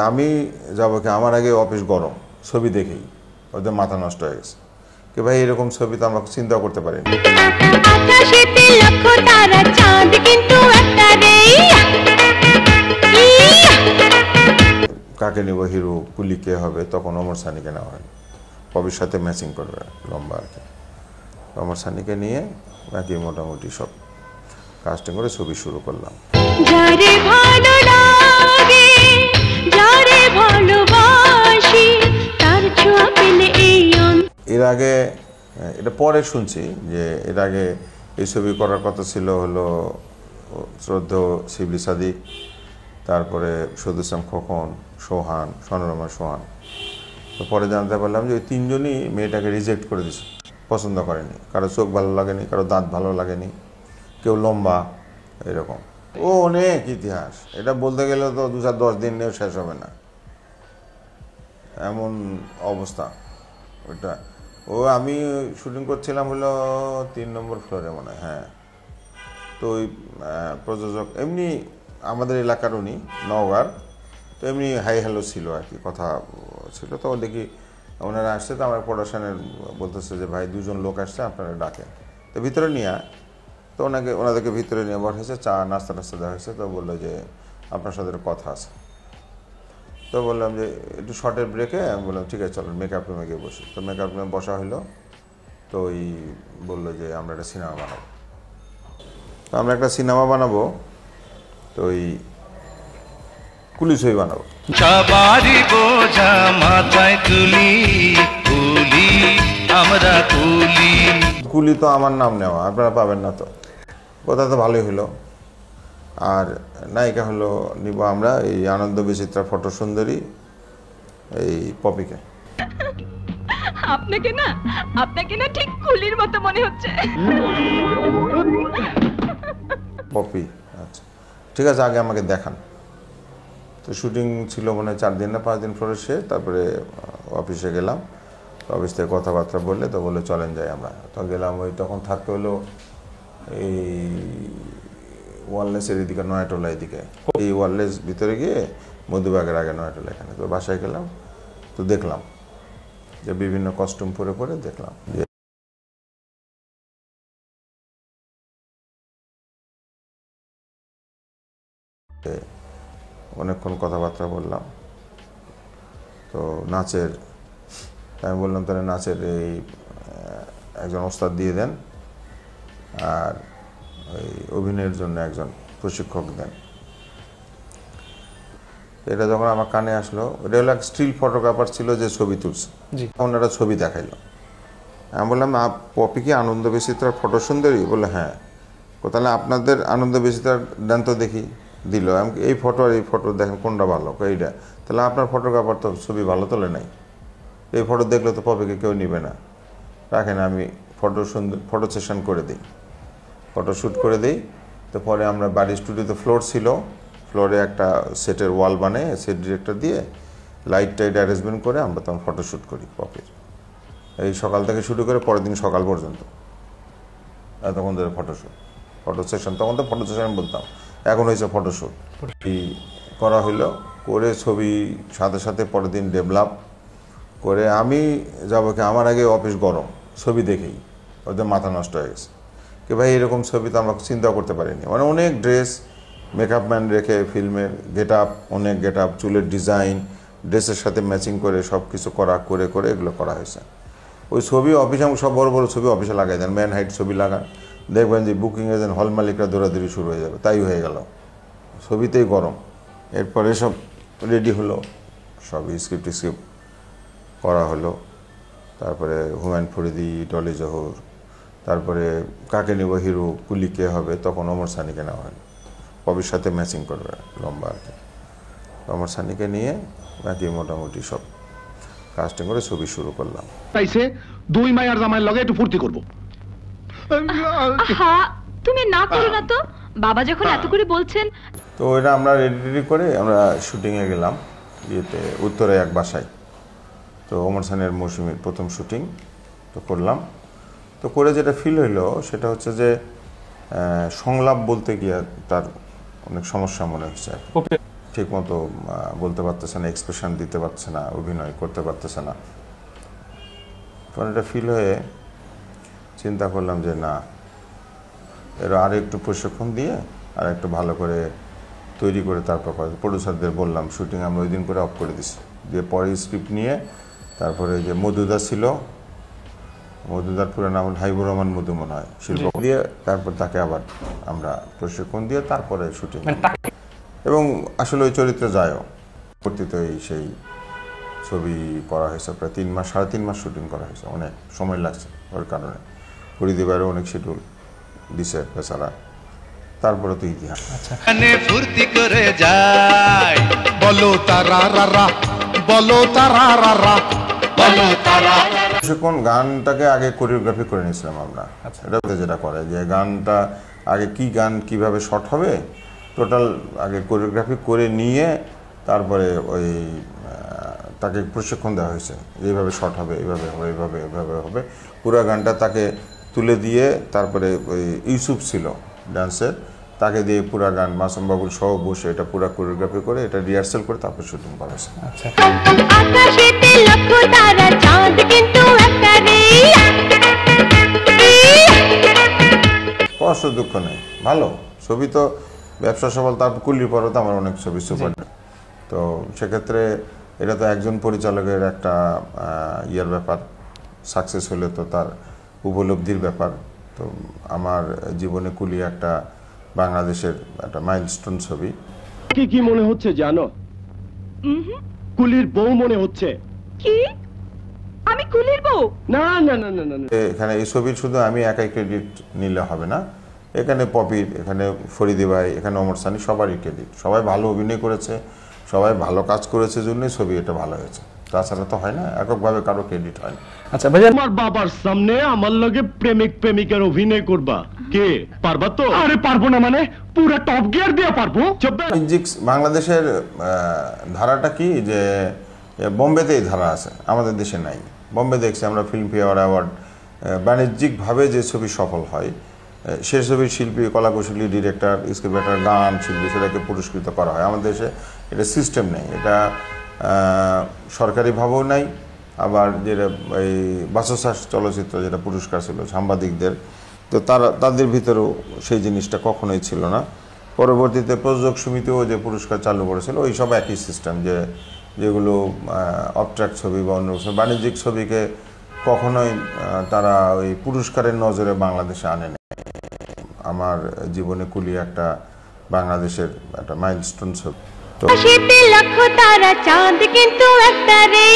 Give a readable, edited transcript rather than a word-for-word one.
আমি যাবো কি, আমার আগে অফিস গরম, ছবি দেখেই ওদের মাথা নষ্ট হয়ে গেছে কি ভাই, এরকম ছবি তো আমরা চিন্তা করতে পারিনি। কাকে নিব হিরো, কুলি কে হবে, তখন ওমর সানিকে নেওয়া হয়, কবির সাথে ম্যাচিং করবে, লম্বা আর কি। ওমর সানিকে নিয়ে বাকি মোটামুটি সব কাস্টিং করে ছবি শুরু করলাম। এর আগে এটা পরে শুনছি যে এর আগে এই ছবি করার কথা ছিল হলো শ্রদ্ধেয় শিবলি সাদিক, তারপরে সৈয়দ ইসলাম খোকন, সোহান, সনোরমা সোহান। তো পরে জানতে পারলাম যে ওই তিনজনই মেয়েটাকে রিজেক্ট করে দিছে, পছন্দ করেনি। কারো চোখ ভালো লাগেনি, কারো দাঁত ভালো লাগেনি, কেউ লম্বা, এরকম। ও অনেক ইতিহাস, এটা বলতে গেলে তো 2-10 দিন নিয়েও শেষ হবে না, এমন অবস্থা ওইটা। ও আমি শুটিং করছিলাম হলো 3 নম্বর ফ্লোরে মনে হয়, হ্যাঁ। তো ওই প্রযোজক এমনি আমাদের এলাকার, উনি নওগাঁর, তো এমনি হাই হ্যালো ছিল আর কি, কথা ছিল। তো দেখি ওনারা আসছে, তো আমার প্রোডাকশনের বলতেছে যে ভাই 2জন লোক আসছে, আপনারা ডাকেন। তো ভিতরে নিয়ে, তো ওনাদেরকে ভিতরে নিয়ে বসেছে, চা নাস্তা দেওয়া হয়েছে। তো বললো যে আপনার সাথে কথা আছে। তো বললাম যে একটু শর্টের ব্রেকে, আমি বললাম ঠিক আছে চলো মেকআপ রুমে গিয়ে বসি। তো মেকআপ রুমে বসা হলো। তো ওই বললো যে আমরা একটা সিনেমা বানাবো। তো আমরা একটা সিনেমা বানাবো, তো ওই কুলি ছবি বানাবো। সবারই বোঝা মাথায় তুলি, কুলি আমরা কুলি। কুলি তো আমার নাম নেওয়া, আপনারা পাবেন না। তো কথা তো ভালোই হলো। আর নায়িকা হলো নিব আমরা এই আনন্দ বিচিত্রা ফটো সুন্দরী, এই পপিকে। আপনাকে না ঠিক কুলির মতো মনে হচ্ছে। পপি, আচ্ছা ঠিক আছে, আগে আমাকে দেখান। তো শুটিং ছিল মনে হয় 4 দিন না 5 দিন ফ্লোরে শেষ। তারপরে অফিসে গেলাম, অফিস থেকে কথাবার্তা বললে, তো বলে চলেন যাই আমরা। তো গেলাম, ওই তখন থাকতে হলো এই ওয়ারলেসের এদিকে, নয়াটোলা এদিকে। এই ওয়ারলেস ভিতরে গিয়ে মধুবাগের আগে নয়াটোলা, এখানে। তো বাসায় গেলাম, তো দেখলাম যে বিভিন্ন কস্টিউম পরে পরে দেখলাম যে অনেকক্ষণ কথাবার্তা বললাম। তো নাচের, আমি বললাম তাহলে নাচের এই একজন ওস্তাদ দিয়ে দেন, আর ওই অভিনয়ের জন্য একজন প্রশিক্ষক দেন। এটা যখন আমার কানে আসলো, এটা হলো এক স্টিল ফটোগ্রাফার ছিল যে ছবি তুলছে, ওনারা ছবি দেখাইলো। আমি বললাম পপি কি আনন্দ বিচিত্রার ফটো সুন্দরী? বলে হ্যাঁ। তাহলে আপনাদের আনন্দ বিচিত্রার দেন তো দেখি। দিল, আমি এই ফটো আর এই ফটো দেখেন কোনটা ভালো, এইটা। তাহলে আপনার ফটোগ্রাফার তো ছবি ভালো তোলে নাই, এই ফটো দেখলে তো পপিকে কেউ নিবে না, রাখেন আমি ফটো সেশন করে দিই, ফটো শ্যুট করে দিই। তো পরে আমরা বাড়ির স্টুডিওতে ফ্লোর ছিল, ফ্লোরে একটা সেটের ওয়াল বানিয়ে সেট ডিরেক্টর দিয়ে লাইট টাইট অ্যারেঞ্জমেন্ট করে আমরা তখন ফটোশ্যুট করি পপির। এই সকাল থেকে শুরু করে পরের দিন সকাল পর্যন্ত তখন ধরে ফটো সেশন, তখন তো ফটো সেশন বলতাম, এখন হয়েছে ফটোশ্যুট। এই করা হইলো, করে ছবি সাথে সাথে পরের দিন ডেভেলপ করে আমি যাবো কি, আমার আগে অফিস গরম, ছবি দেখেই ওদের মাথা নষ্ট হয়ে গেছে কি ভাই, এরকম ছবি তো আমরা চিন্তা করতে পারিনি। মানে অনেক ড্রেস, মেকআপ ম্যান রেখে, ফিল্মের গেট আপ, অনেক গেট আপ, চুলের ডিজাইন, ড্রেসের সাথে ম্যাচিং করে সব কিছু করে এগুলো করা হয়েছে। ওই ছবি অফিসে, আমি সব বড় বড় ছবি অফিসে লাগাই দেন, ম্যান হাইট ছবি লাগান, দেখবেন যে বুকিং এজেন্ট, হল মালিকরা দৌড়াদৌড়ি শুরু হয়ে যাবে। তাই হয়ে গেল, ছবিতেই গরম। এরপরে সব রেডি হলো, সব স্ক্রিপ্ট করা হলো। তারপরে হুমায়ুন ফরিদি, ডলি জহুর, তারপরে কাকে নিব হিরো, কুলি কে হবে, তখন ওমর সানিকে নেওয়া হয়, কবির সাথে ম্যাচিং করবে, লম্বা আর কি। ওমর সানিকে নিয়ে বাকি মোটামুটি সব কাস্টিং করে ছবি শুরু করলাম। তাইছে 2 মাইয়ার জামাইয়ের লগে একটু ফুর্তি করব। তুমি না করো না তো, বাবা যখন এত করে বলছেন। তো এটা আমরা রেডি করে আমরা শুটিংয়ে গেলাম, ইয়েতে উত্তরে এক বাসায়। তো ওমর সানির মৌসুমীর প্রথম শুটিং তো করলাম। তো করে যেটা ফিল হইলো সেটা হচ্ছে যে সংলাপ বলতে গিয়ে তার অনেক সমস্যা মনে হচ্ছে। ঠিক মতো বলতে পারতেছে না, এক্সপ্রেশন দিতে পারছে না, অভিনয় করতে পারতেছে না। তখন এটা ফিল হয়ে চিন্তা করলাম যে না, এর আরও একটু প্রশিক্ষণ দিয়ে আর একটু ভালো করে তৈরি করে তারপর প্রডিউসারদের বললাম, শুটিং আমরা ওই দিন করে অফ করে দিছি, দিয়ে পরে স্ক্রিপ্ট নিয়ে তারপরে যে মধুদা ছিল, মধুদার পুরো নাম হাইবুর রহমান মধু মনে হয়, শিল্প দিয়ে তারপর তাকে আবার আমরা প্রশিক্ষণ দিয়ে তারপরে শুটিং, এবং আসলে ওই চরিত্রে যায়ও পরবর্তীতে সেই ছবি করা হয়েছে প্রায় 3 মাস, 3.5 মাস শুটিং করা হয়েছে, অনেক সময় লাগছে ওর কারণে। পরিদেবারও অনেক শিডিউল দিছে বেচারা, তারপরে তো ইতিহাস। ফুর্তি করে যায়, বলো তারা রারা, বলো তারা রারা, বলো তারা। কোন গানটাকে আগে কোরিওগ্রাফি করে নিয়েছিলাম আমরা, এটা যেটা করে যে গানটা আগে কি গান কিভাবে শর্ট হবে টোটাল আগে কোরিওগ্রাফি করে নিয়ে তারপরে ওই তাকে প্রশিক্ষণ দেওয়া হয়েছে, এইভাবে শর্ট হবে, এইভাবে হবে, এইভাবে এভাবে হবে। পুরো গানটা তাকে তুলে দিয়ে তারপরে ওই ইউসুফ ছিল ডান্সের, তাকে দিয়ে পুরা গান মাসুম বাবুল সহ বসে এটা পুরা কোরিওগ্রাফি করে এটা রিহার্সাল করে তারপর শুটিং করা হয়েছে। আকাশেতে লক্ষ তারা, চাঁদ কিন্তু একটারে। কষ্ট দুঃখ নেই, ভালো ছবি তো ব্যবসা সফল। তারপর কুলির পরও তো আমার অনেক ছবি সুপার। তো সেক্ষেত্রে এটা তো একজন পরিচালকের একটা ইয়ার ব্যাপার, সাকসেস হলে তো তার উপলব্ধির ব্যাপার। তো আমার জীবনে কুলি একটা বাংলাদেশের একটা মাইলস্টোন ছবি। কি মনে হচ্ছে জানো? কুলির বউ মনে হচ্ছে। কি আমি কুলির বউ? না না না না না, এখানে এই ছবির শুধু আমি একাই ক্রেডিট নিলে হবে না, এখানে পপির, এখানে ফরিদি ভাই, এখানে ওমর সানি, সবারই ক্রেডিট। সবাই ভালো অভিনয় করেছে, সবাই ভালো কাজ করেছে, জন্যই ছবি এটা ভালো হয়েছে। তাছাড়া তো হয় না, এককভাবে কারো ক্রেডিট হয় না। আচ্ছা ভাইজান, আমার বাবার সামনে আমার লগে প্রেমিক প্রেমিকার অভিনয় করবা, কে পারবা তো? আরে পারবো না মানে পুরো টপ গিয়ার দিয়ে পারবো। বাংলাদেশের ধারাটা কি যে বোম্বেতেই ধারা আছে, আমাদের দেশে নাই। বোম্বে দেখছি আমরা ফিল্মফেয়ার অ্যাওয়ার্ড, বাণিজ্যিকভাবে যে ছবি সফল হয় সে ছবির শিল্পী, কলাকুশলী, ডিরেক্টর, স্ক্রিপ্ট রাইটার, গান শিল্পী সেটাকে পুরস্কৃত করা হয়। আমাদের দেশে এটা সিস্টেম নেই, এটা সরকারিভাবেও নাই। আবার যেটা এই বাচসাস চলচ্চিত্র যেটা পুরস্কার ছিল সাংবাদিকদের, তো তাদের ভিতরেও সেই জিনিসটা কখনোই ছিল না। পরবর্তীতে প্রযোজক সমিতিও যে পুরস্কার চালু করেছিল ওই সব একই সিস্টেম, যেগুলো অবট্রাক্ট ছবি বা অন্য বাণিজ্যিক ছবিকে কখনোই তারা ওই পুরস্কারের নজরে বাংলাদেশে আনে না। আমার জীবনে কুলি একটা বাংলাদেশের একটা মাইলস্টোন ছবি। তো আকাশেতে লক্ষ তারা, চাঁদ কিন্তু একটারে।